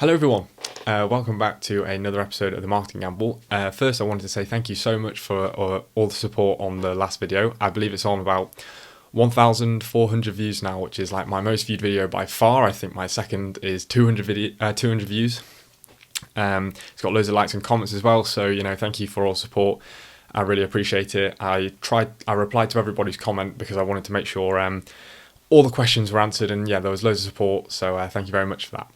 Hello everyone, welcome back to another episode of The Marketing Gamble. First I wanted to say thank you so much for all the support on the last video. I believe it's on about 1,400 views now, which is like my most viewed video by far. I think my second is 200 views. It's got loads of likes and comments as well, so thank you for all the support. I really appreciate it. I replied to everybody's comment because I wanted to make sure all the questions were answered, and yeah, there was loads of support, so thank you very much for that.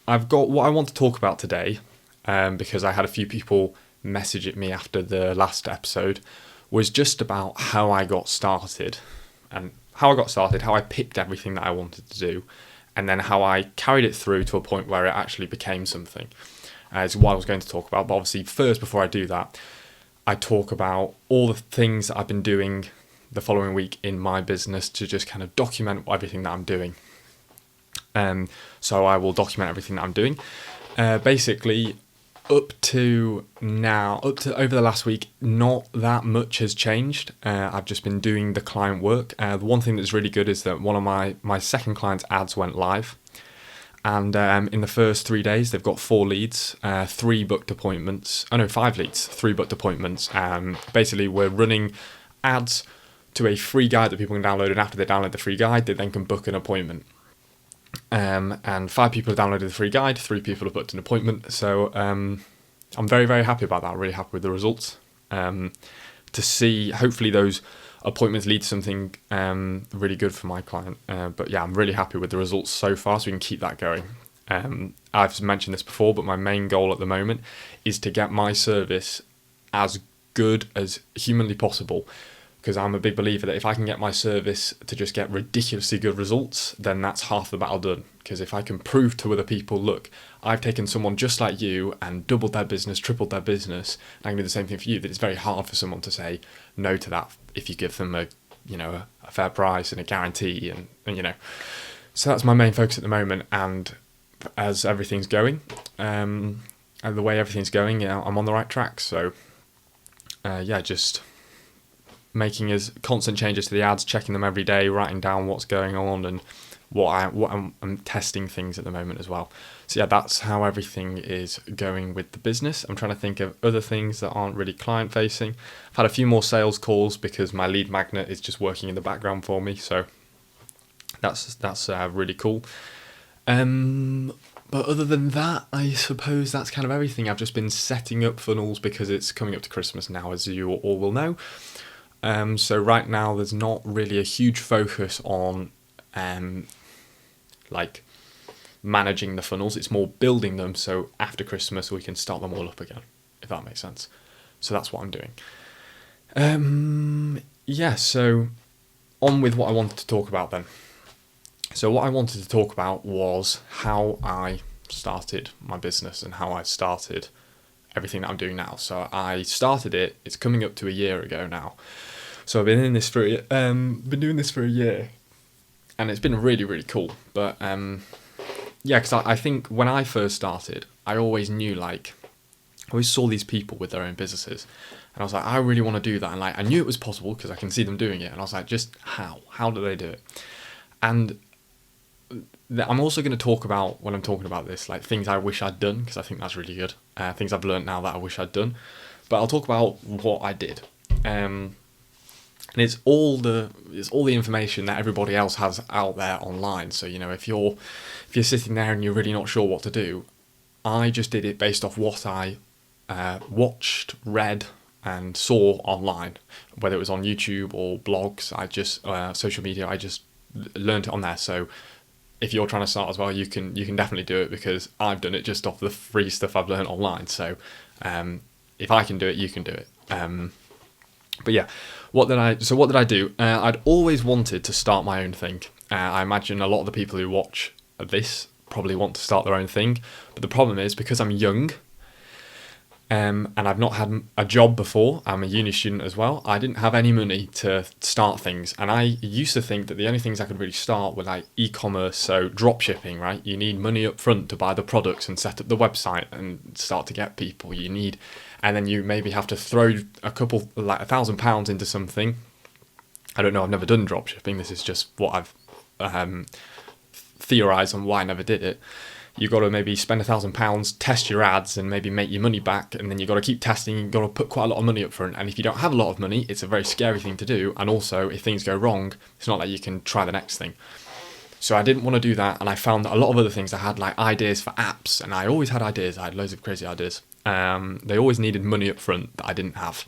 I've got what I want to talk about today, because I had a few people message at me after the last episode, was just about how I got started, how I picked everything that I wanted to do, and then how I carried it through to a point where it actually became something. Is what I was going to talk about, but obviously first, before I do that, I talk about all the things that I've been doing the following week in my business to just kind of document everything that I'm doing. So I will document everything that I'm doing. Basically, up to over the last week, not that much has changed. I've just been doing the client work. The one thing that's really good is that one of my second client's ads went live. And in the first 3 days, they've got 4 leads, 3 booked appointments. 5 leads, 3 booked appointments. Basically, we're running ads to a free guide that people can download. And after they download the free guide, they then can book an appointment. And 5 people have downloaded the free guide, 3 people have booked an appointment. So I'm very, very happy about that. I'm really happy with the results. To see, hopefully those appointments lead to something really good for my client. But yeah, I'm really happy with the results so far, so we can keep that going. I've mentioned this before, but my main goal at the moment is to get my service as good as humanly possible. Because I'm a big believer that if I can get my service to just get ridiculously good results, then that's half the battle done. Because if I can prove to other people, look, I've taken someone just like you and doubled their business, tripled their business, and I can do the same thing for you, that it's very hard for someone to say no to that if you give them a fair price and a guarantee and. So that's my main focus at the moment, and as everything's going, and the way everything's going, I'm on the right track. So just making as constant changes to the ads, checking them every day, writing down what's going on and I'm testing things at the moment as well. So yeah, that's how everything is going with the business. I'm trying to think of other things that aren't really client facing. I've had a few more sales calls because my lead magnet is just working in the background for me. So that's really cool. But other than that, I suppose that's kind of everything. I've just been setting up funnels because it's coming up to Christmas now, as you all will know. So right now there's not really a huge focus on managing the funnels. It's more building them so after Christmas we can start them all up again, if that makes sense. So that's what I'm doing. So on with what I wanted to talk about then. So what I wanted to talk about was how I started my business and how I started everything that I'm doing now. So I started it, it's coming up to a year ago now. So I've been doing this for a year, and it's been really, really cool. But because I think when I first started, I always knew, I always saw these people with their own businesses, and I was like, I really want to do that. And I knew it was possible because I can see them doing it, and I was like, just how do they do it? And I'm also going to talk about, when I'm talking about this, things I wish I'd done, because I think that's really good. Things I've learned now that I wish I'd done. But I'll talk about what I did. And it's all the information that everybody else has out there online. So if you're sitting there and you're really not sure what to do, I just did it based off what I watched, read, and saw online, whether it was on YouTube or blogs. I just social media. I just learned it on there. So if you're trying to start as well, you can definitely do it, because I've done it just off the free stuff I've learned online. So if I can do it, you can do it. But yeah, what did I do? I'd always wanted to start my own thing. I imagine a lot of the people who watch this probably want to start their own thing. But the problem is, because I'm young, and I've not had a job before, I'm a uni student as well, I didn't have any money to start things. And I used to think that the only things I could really start were e-commerce, so drop shipping, right? You need money up front to buy the products and set up the website and start to get people. And then you maybe have to throw £1,000 into something. I don't know, I've never done drop shipping. This is just what I've theorise on why I never did it. You've got to maybe spend £1,000, test your ads, and maybe make your money back, and then you've got to keep testing. You've got to put quite a lot of money up front, and if you don't have a lot of money, it's a very scary thing to do. And also, if things go wrong, it's not like you can try the next thing. So I didn't want to do that, and I found that a lot of other things I had, like ideas for apps, and I always had ideas. I had loads of crazy ideas. They always needed money up front that I didn't have.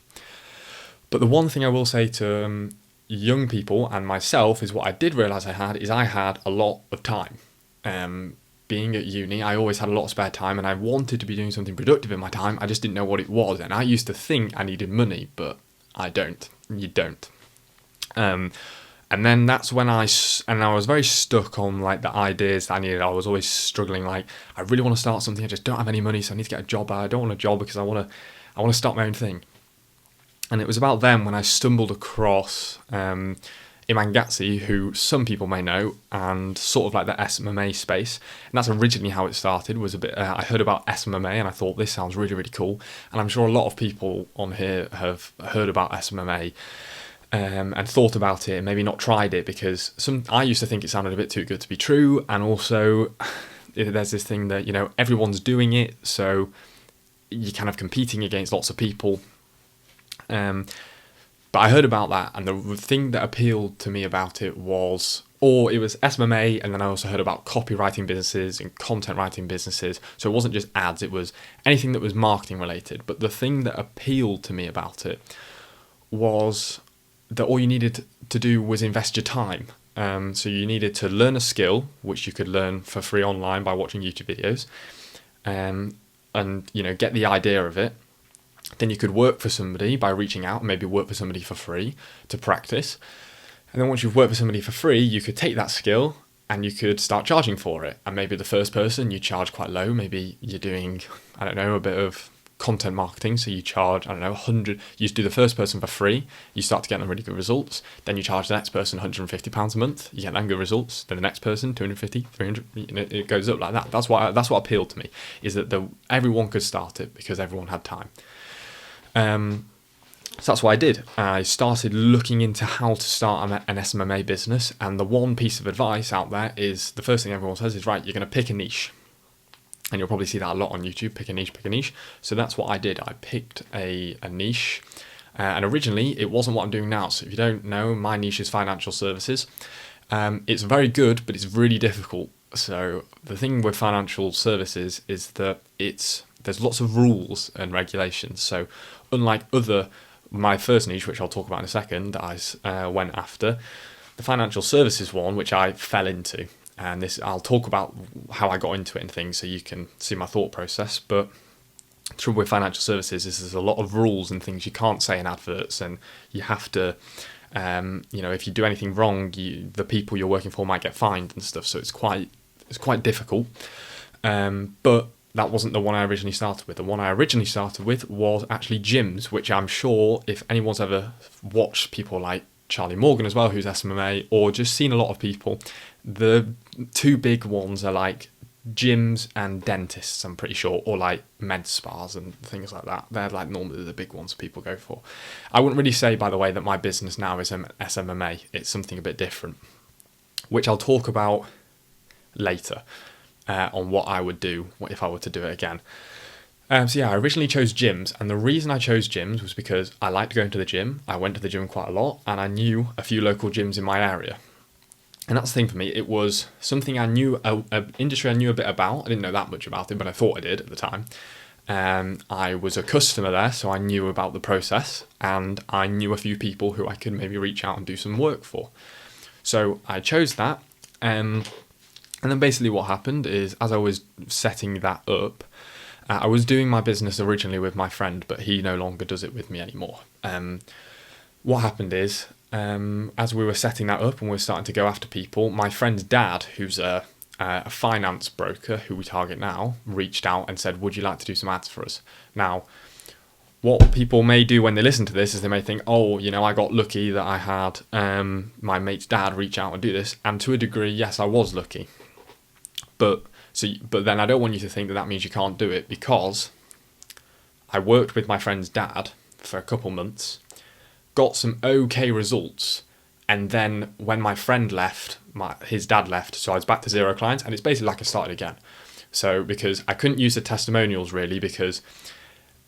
But the one thing I will say to young people and myself is what I did realise I had a lot of time. Being at uni, I always had a lot of spare time, and I wanted to be doing something productive in my time. I just didn't know what it was, and I used to think I needed money, but I don't. You don't. And then that's when I was very stuck on like the ideas that I needed. I was always struggling, like, I really want to start something, I just don't have any money, so I need to get a job. I don't want a job because I want to start my own thing. And it was about then when I stumbled across Iman Ghatzi, who some people may know, and sort of like the SMMA space. And that's originally how it started. Was a bit. I heard about SMMA and I thought this sounds really, really cool. And I'm sure a lot of people on here have heard about SMMA. And thought about it and maybe not tried it because I used to think it sounded a bit too good to be true, and also there's this thing that, you know, everyone's doing it, so you're kind of competing against lots of people. But I heard about that, and the thing that appealed to me about it was SMMA, and then I also heard about copywriting businesses and content writing businesses. So it wasn't just ads, it was anything that was marketing related. But the thing that appealed to me about it was that all you needed to do was invest your time. So you needed to learn a skill, which you could learn for free online by watching YouTube videos, and, you know, get the idea of it. Then you could work for somebody by reaching out, maybe work for somebody for free to practice. And then once you've worked for somebody for free, you could take that skill and you could start charging for it. And maybe the first person you charge quite low. Maybe you're doing, I don't know, a bit of content marketing, so you charge, I don't know, 100, you do the first person for free, you start to get them really good results, then you charge the next person £150 a month, you get them good results, then the next person 250, 300, you know, it goes up like that. That's what appealed to me, is that everyone could start it because everyone had time. So that's what I did. I started looking into how to start an SMMA business, and the one piece of advice out there is, the first thing everyone says is, right, you're going to pick a niche. And you'll probably see that a lot on YouTube, pick a niche. So that's what I did. I picked a niche. And originally, it wasn't what I'm doing now. So if you don't know, my niche is financial services. It's very good, but it's really difficult. So the thing with financial services is that there's lots of rules and regulations. So unlike my first niche, which I'll talk about in a second, that I went after, the financial services one, which I fell into. And this, I'll talk about how I got into it and things, so you can see my thought process. But the trouble with financial services is there's a lot of rules and things you can't say in adverts, and you have to, you know, if you do anything wrong, the people you're working for might get fined and stuff. So it's quite difficult. But that wasn't the one I originally started with. The one I originally started with was actually gyms, which I'm sure if anyone's ever watched people like Charlie Morgan as well, who's SMMA, or just seen a lot of people, the two big ones are like gyms and dentists, I'm pretty sure, or like med spas and things like that. They're like normally the big ones people go for. I wouldn't really say, by the way, that my business now is SMMA. It's something a bit different, which I'll talk about later on what I would do if I were to do it again. So yeah, I originally chose gyms, and the reason I chose gyms was because I liked going to the gym. I went to the gym quite a lot, and I knew a few local gyms in my area. And that's the thing for me. It was something I knew, an industry I knew a bit about. I didn't know that much about it, but I thought I did at the time. I was a customer there, so I knew about the process, and I knew a few people who I could maybe reach out and do some work for. So I chose that. And then basically what happened is, as I was setting that up, I was doing my business originally with my friend, but he no longer does it with me anymore. What happened is, as we were setting that up and we were starting to go after people, my friend's dad, who's a finance broker who we target now, reached out and said, would you like to do some ads for us? Now, what people may do when they listen to this is they may think, oh, you know, I got lucky that I had my mate's dad reach out and do this. And to a degree, yes, I was lucky. But then I don't want you to think that means you can't do it, because I worked with my friend's dad for a couple months, got some okay results, And then when my friend left, his dad left, so I was back to 0 clients, and it's basically like I started again. So because I couldn't use the testimonials really, because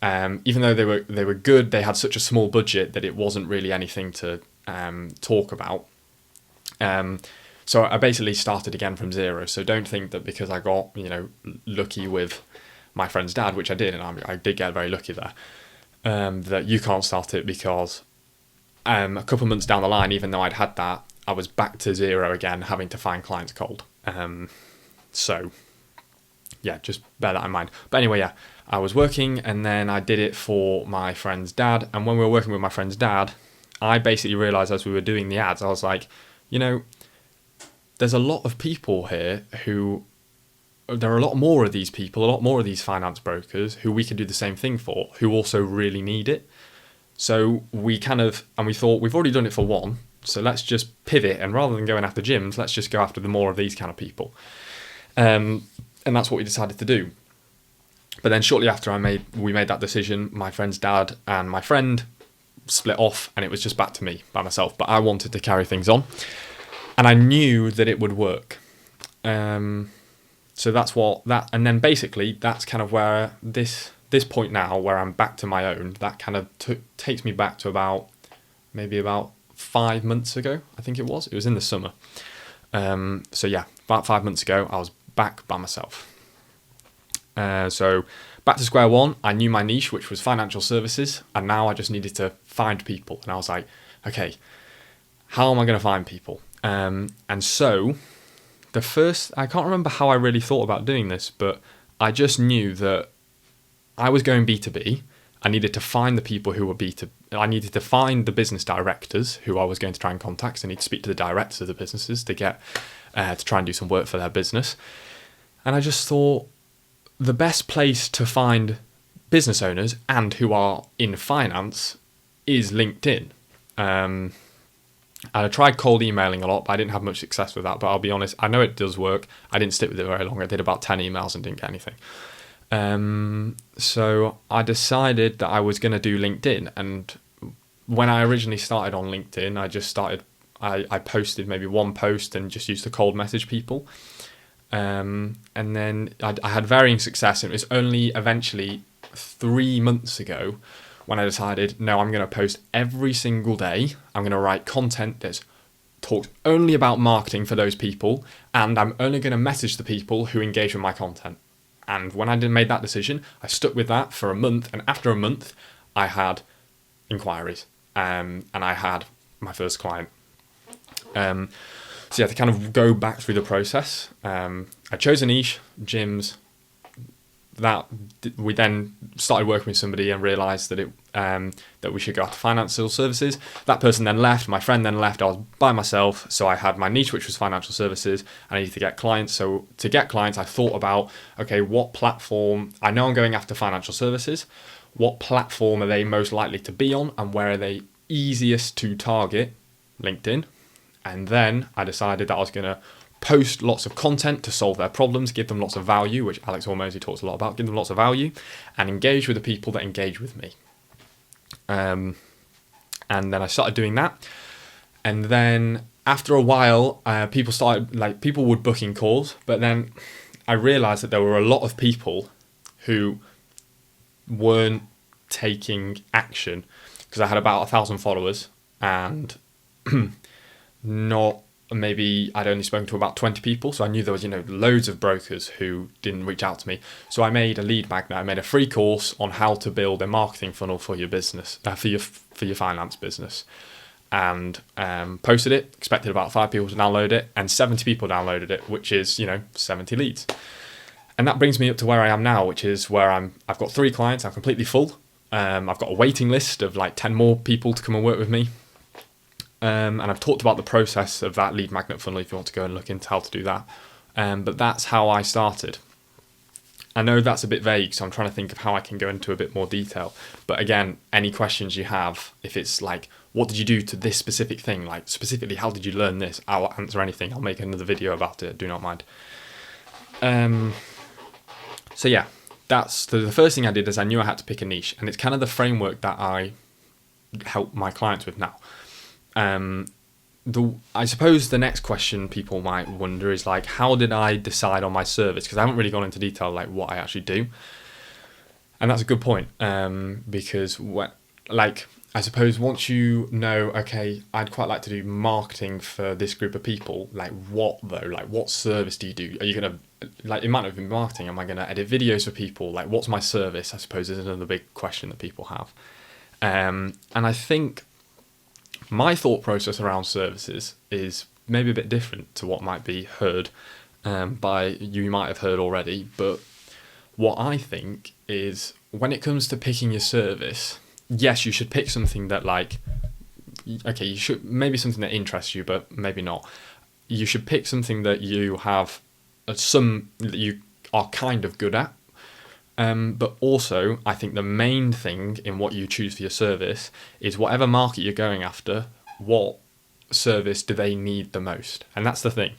even though they were good, they had such a small budget that it wasn't really anything to talk about. So I basically started again from 0. So don't think that because I got lucky with my friend's dad, which I did, and I did get very lucky there, that you can't start it, because a couple of months down the line, even though I'd had that, I was back to 0 again, having to find clients cold. So yeah, just bear that in mind. But anyway, yeah, I was working, and then I did it for my friend's dad. And when we were working with my friend's dad, I basically realised as we were doing the ads, I was like, there's a lot of people here there are a lot more of these people, a lot more of these finance brokers who we could do the same thing for, who also really need it. So we thought, we've already done it for one, so let's just pivot, and rather than going after gyms, let's just go after the more of these kind of people. And that's what we decided to do. But then shortly after we made that decision, my friend's dad and my friend split off, and it was just back to me by myself. But I wanted to carry things on, and I knew that it would work. So and then basically that's kind of where this point now, where I'm back to my own, that kind of takes me back to maybe about 5 months ago. I think it was in the summer. So yeah, about 5 months ago, I was back by myself. So back to square one. I knew my niche, which was financial services, and now I just needed to find people. And I was like, okay, how am I going to find people? And so I can't remember how I really thought about doing this, but I just knew that I was going B2B. I needed to find the people who were B2B. I needed to find the business directors who I was going to try and contact. I need to speak to the directors of the businesses to get to try and do some work for their business. And I just thought the best place to find business owners and who are in finance is LinkedIn. And I tried cold emailing a lot, but I didn't have much success with that. But I'll be honest, I know it does work. I didn't stick with it very long. I did about 10 emails and didn't get anything. So I decided that I was going to do LinkedIn. And when I originally started on LinkedIn, I posted maybe one post and just used to cold message people. And then I had varying success. And it was only eventually 3 months ago when I decided, no, I'm going to post every single day. I'm going to write content that talks only about marketing for those people, and I'm only going to message the people who engage with my content. And when I made that decision, I stuck with that for a month, and after a month, I had inquiries, and I had my first client. So yeah, to kind of go back through the process, I chose a niche, gyms. We then started working with somebody and realised that that we should go after financial services. That person then left, my friend then left, I was by myself, so I had my niche, which was financial services, and I needed to get clients. So to get clients, I thought about, okay, what platform, I know I'm going after financial services, what platform are they most likely to be on, and where are they easiest to target? LinkedIn. And then I decided that I was going to post lots of content to solve their problems, give them lots of value, which Alex Hormozy talks a lot about, give them lots of value, and engage with the people that engage with me. And then I started doing that. And then after a while, people would book in calls, but then I realized that there were a lot of people who weren't taking action, because I had about 1,000 followers, and maybe I'd only spoken to about 20 people, so I knew there was loads of brokers who didn't reach out to me. So I made a lead magnet. I made a free course on how to build a marketing funnel for your business, for your finance business, and posted it. Expected about 5 people to download it, and 70 people downloaded it, which is 70 leads. And that brings me up to where I am now, which is where I've got 3 clients. I'm completely full. I've got a waiting list of like 10 more people to come and work with me. And I've talked about the process of that lead magnet funnel if you want to go and look into how to do that. But that's how I started. I know that's a bit vague, so I'm trying to think of how I can go into a bit more detail. But again, any questions you have, if it's like, what did you do to this specific thing? Like specifically, how did you learn this? I'll answer anything. I'll make another video about it. Do not mind. So yeah, that's the first thing I did is I knew I had to pick a niche. And it's kind of the framework that I help my clients with now. I suppose the next question people might wonder is like, how did I decide on my service? Because I haven't really gone into detail like what I actually do, and that's a good point. Because I suppose once you know, okay, I'd quite like to do marketing for this group of people. Like what though? Like what service do you do? Are you gonna like it might not be marketing? Am I gonna edit videos for people? Like what's my service? I suppose is another big question that people have. And I think my thought process around services is maybe a bit different to what might be heard by you might have heard already. But what I think is when it comes to picking your service, yes, you should pick something that you should maybe something that interests you, but maybe not. You should pick something that you have that you are kind of good at. But also, I think the main thing in what you choose for your service is whatever market you're going after, what service do they need the most? And that's the thing.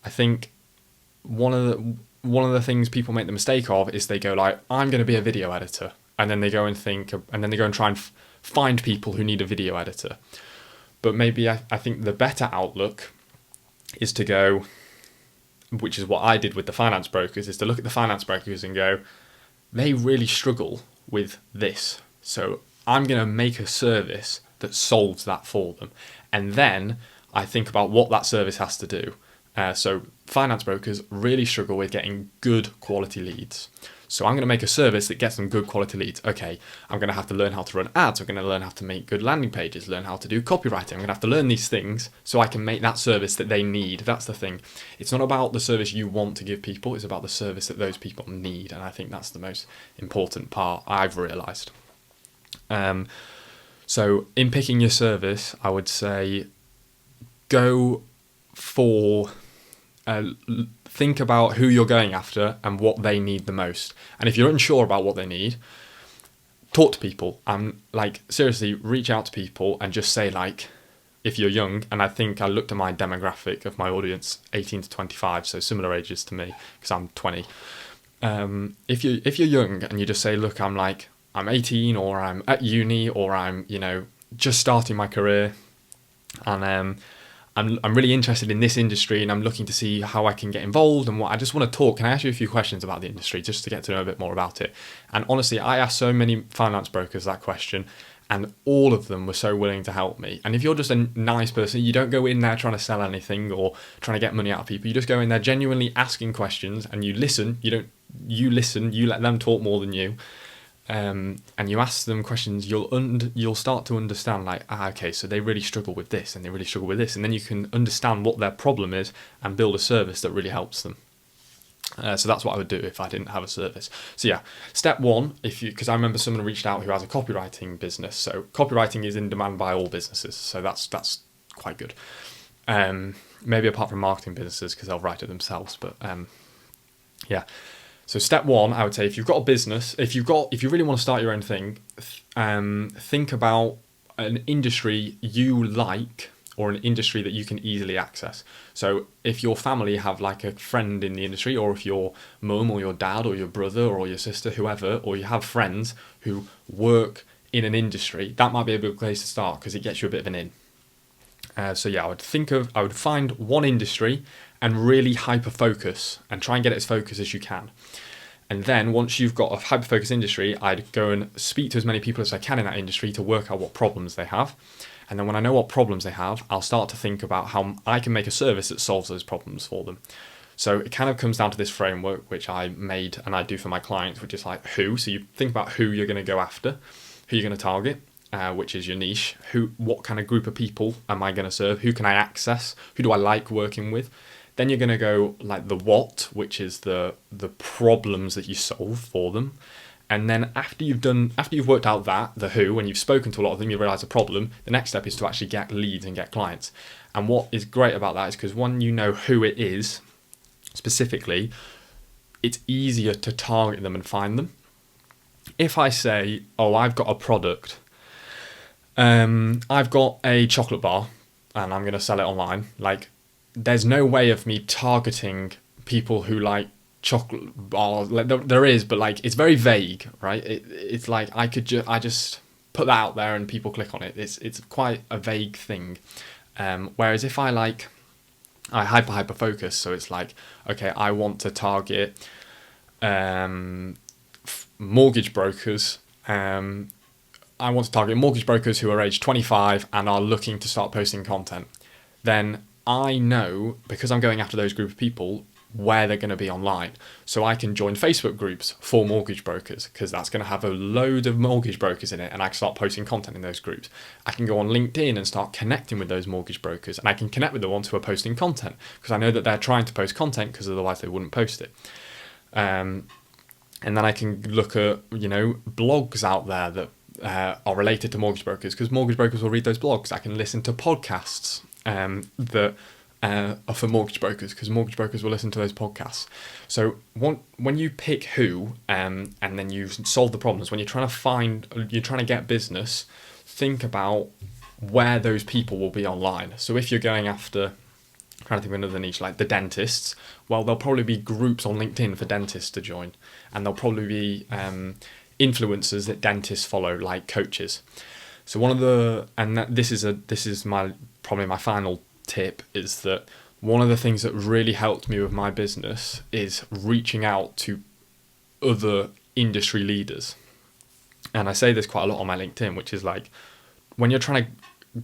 I think one of the things people make the mistake of is they go like, I'm going to be a video editor. And then they go and try and find people who need a video editor. But maybe I think the better outlook is to go, which is what I did with the finance brokers, is to look at the finance brokers and go, they really struggle with this. So I'm going to make a service that solves that for them. And then I think about what that service has to do. So finance brokers really struggle with getting good quality leads. So I'm going to make a service that gets them good quality leads. Okay, I'm going to have to learn how to run ads. I'm going to learn how to make good landing pages, learn how to do copywriting. I'm going to have to learn these things so I can make that service that they need. That's the thing. It's not about the service you want to give people. It's about the service that those people need. And I think that's the most important part I've realised. So in picking your service, I would say go for... think about who you're going after and what they need the most. And if you're unsure about what they need, talk to people and seriously reach out to people and just say if you're young, and I think I looked at my demographic of my audience, 18 to 25, so similar ages to me because I'm 20. If you're young and you just say, look, I'm 18 or I'm at uni or I'm just starting my career and I'm really interested in this industry and I'm looking to see how I can get involved and what I just want to talk. Can I ask you a few questions about the industry just to get to know a bit more about it? And honestly, I asked so many finance brokers that question and all of them were so willing to help me. And if you're just a nice person, you don't go in there trying to sell anything or trying to get money out of people. You just go in there genuinely asking questions and you listen. You listen, you let them talk more than you. And you ask them questions, you'll start to understand okay, so they really struggle with this and they really struggle with this, and then you can understand what their problem is and build a service that really helps them. So that's what I would do if I didn't have a service. So yeah, step one, because I remember someone reached out who has a copywriting business. So copywriting is in demand by all businesses, so that's quite good. Maybe apart from marketing businesses because they'll write it themselves, but yeah. So step one, I would say, if you've got a business, if you really want to start your own thing, think about an industry you like or an industry that you can easily access. So if your family have a friend in the industry, or if your mum or your dad or your brother or your sister, whoever, or you have friends who work in an industry, that might be a good place to start because it gets you a bit of an in. So yeah, I would find one industry and really hyper-focus and try and get it as focused as you can. And then once you've got a hyper-focused industry, I'd go and speak to as many people as I can in that industry to work out what problems they have. And then when I know what problems they have, I'll start to think about how I can make a service that solves those problems for them. So it kind of comes down to this framework, which I made and I do for my clients, which is who. So you think about who you're going to go after, who you're going to target, which is your niche. What kind of group of people am I going to serve? Who can I access? Who do I like working with? Then you're going to go the what, which is the problems that you solve for them. And then after you've worked out the who, and you've spoken to a lot of them, you realise the problem, the next step is to actually get leads and get clients. And what is great about that is because when you know who it is specifically, it's easier to target them and find them. If I say, I've got a product, I've got a chocolate bar and I'm going to sell it online, there's no way of me targeting people who like chocolate bars. There is, but it's very vague, right? It's I just put that out there and people click on it. It's quite a vague thing. Whereas if I hyper focus, so it's like, okay, I want to target mortgage brokers. I want to target mortgage brokers who are aged 25 and are looking to start posting content. Then I know, because I'm going after those group of people, where they're going to be online. So I can join Facebook groups for mortgage brokers, because that's going to have a load of mortgage brokers in it, and I can start posting content in those groups. I can go on LinkedIn and start connecting with those mortgage brokers, and I can connect with the ones who are posting content, because I know that they're trying to post content, because otherwise they wouldn't post it. And then I can look at, blogs out there that are related to mortgage brokers, because mortgage brokers will read those blogs. I can listen to podcasts that are for mortgage brokers, because mortgage brokers will listen to those podcasts. So when you pick who, and then you solve the problems, when you're trying to get business, think about where those people will be online. So if you're going after, I'm trying to think of another niche, like the dentists, well, there'll probably be groups on LinkedIn for dentists to join, and there'll probably be influencers that dentists follow, like coaches. So this is probably my final tip, is that one of the things that really helped me with my business is reaching out to other industry leaders. And I say this quite a lot on my LinkedIn, which is like, when you're trying to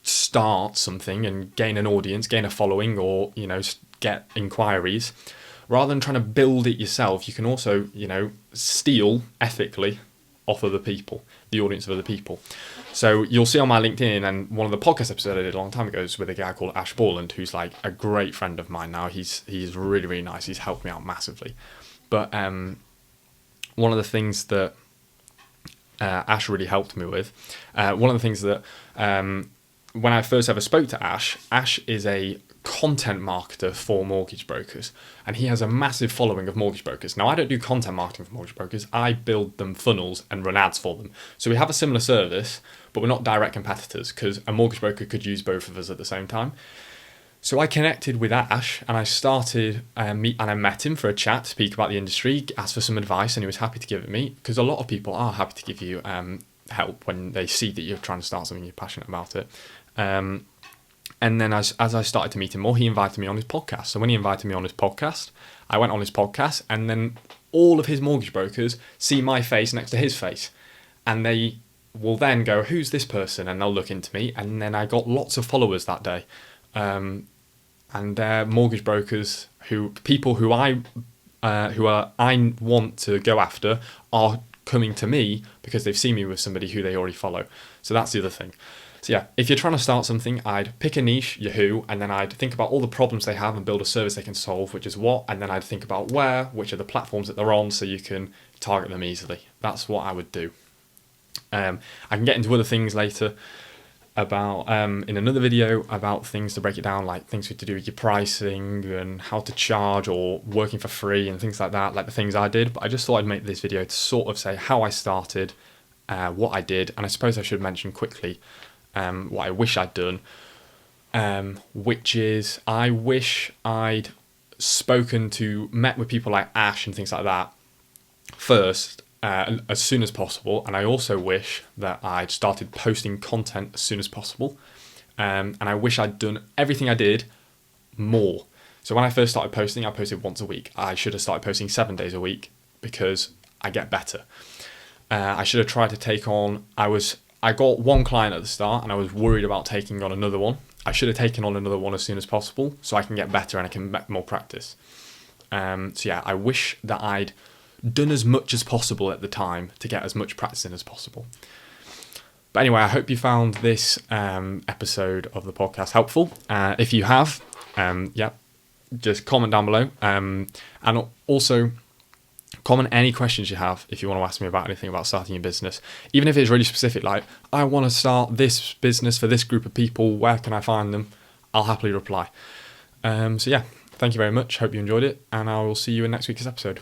start something and gain an audience, gain a following, or get inquiries, rather than trying to build it yourself, you can also steal ethically off other people, the audience of other people. So you'll see on my LinkedIn, and one of the podcast episodes I did a long time ago is with a guy called Ash Borland, who's like a great friend of mine now. He's really, really nice. He's helped me out massively. But one of the things that Ash really helped me with, one of the things that when I first ever spoke to Ash is a content marketer for mortgage brokers, and he has a massive following of mortgage brokers. Now, I don't do content marketing for mortgage brokers. I build them funnels and run ads for them. So we have a similar service, but we're not direct competitors, because a mortgage broker could use both of us at the same time. So I connected with Ash, and I started I met him for a chat to speak about the industry, asked for some advice, and he was happy to give it me, because a lot of people are happy to give you help when they see that you're trying to start something, you're passionate about it. And then as I started to meet him more, he invited me on his podcast. So when he invited me on his podcast, I went on his podcast, and then all of his mortgage brokers see my face next to his face, and they will then go, who's this person? And they'll look into me, and then I got lots of followers that day. And they're mortgage brokers people who I want to go after are coming to me because they've seen me with somebody who they already follow. So that's the other thing. So yeah, if you're trying to start something, I'd pick a niche, your who, and then I'd think about all the problems they have and build a service they can solve, which is what, and then I'd think about which are the platforms that they're on, so you can target them easily. That's what I would do. I can get into other things later about in another video about things to break it down, like things to do with your pricing and how to charge or working for free and things like that, like the things I did. But I just thought I'd make this video to sort of say how I started, what I did, and I suppose I should mention quickly what I wish I'd done, which is I wish I'd met with people like Ash and things like that first, as soon as possible. And I also wish that I'd started posting content as soon as possible. And I wish I'd done everything I did more. So when I first started posting, I posted once a week. I should have started posting 7 days a week, because I get better. I should have tried to take on, I got one client at the start, and I was worried about taking on another one. I should have taken on another one as soon as possible, so I can get better and I can get more practice. So yeah, I wish that I'd done as much as possible at the time to get as much practice in as possible. But anyway, I hope you found this episode of the podcast helpful. If you have, just comment down below. And also, comment any questions you have if you want to ask me about anything about starting your business. Even if it's really specific, like, I want to start this business for this group of people, where can I find them? I'll happily reply. So yeah, thank you very much. Hope you enjoyed it, and I will see you in next week's episode.